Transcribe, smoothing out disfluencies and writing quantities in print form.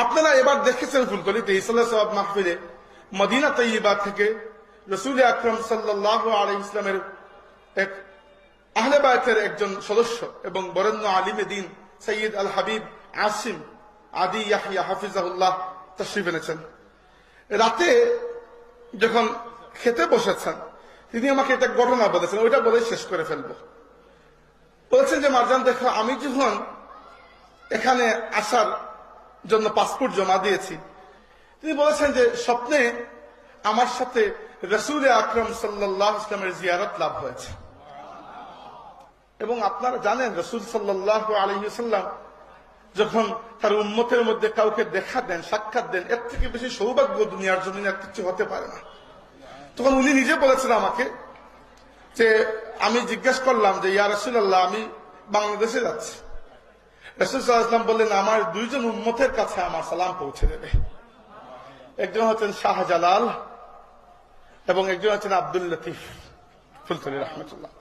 আপনারা এবার দেখেছেন ফুলতলিতে ইসলাম সওয়াব মাহফিলে মদিনা তৈয়বা থেকে রাসূল আকরাম সাল্লাল্লাহু আলাইহি ইসলামের এক আহলে বায়তের একজন সদস্য এবং বরেণ্য আলিমে দ্বীন সৈয়দ আল হাবিব আসিম আদি ইয়াহইয়া হাফিজাহুল্লাহ তাশরীফ এনেছেন। রাতে যখন খেতে বসেছেন তিনি আমাকে একটা ঘটনা বলেছেন, ওইটা বলে শেষ করে ফেলবো। বলেছেন যে মারজান দেখো, আমি যখন এখানে আসার জন্য পাসপোর্ট জমা দিয়েছি, তিনি বলেছেন যে স্বপ্নে আমার সাথে রাসূল আকরাম সাল্লাল্লাহু আলাইহি ওয়াসাল্লামের জিয়ারত লাভ হয়েছে। এবং আপনারা জানেন রাসূল সাল্লাল্লাহু আলাইহি ওয়াসাল্লাম যখন তার উম্মতের মধ্যে কাউকে দেখা দেন, সাক্ষাৎ দেন, এর থেকে বেশি সৌভাগ্য দুনিয়ার জন্য আর কিছু হতে পারে না। তখন উনি নিজে বলেছেন আমাকে যে আমি জিজ্ঞাসা করলাম যে ইয়া রাসূলুল্লাহ, আমি বাংলাদেশে যাচ্ছি। রাসূল সাল্লাল্লাহু আলাইহি ওয়াসাল্লাম বললেন আমার দুইজন উম্মতের কাছে আমার সালাম পৌঁছে দেবে। একজন হচ্ছেন শাহজালাল এবং একজন হচ্ছেন আব্দুল লতিফ ফুলতলি রহমতুল্লাহ।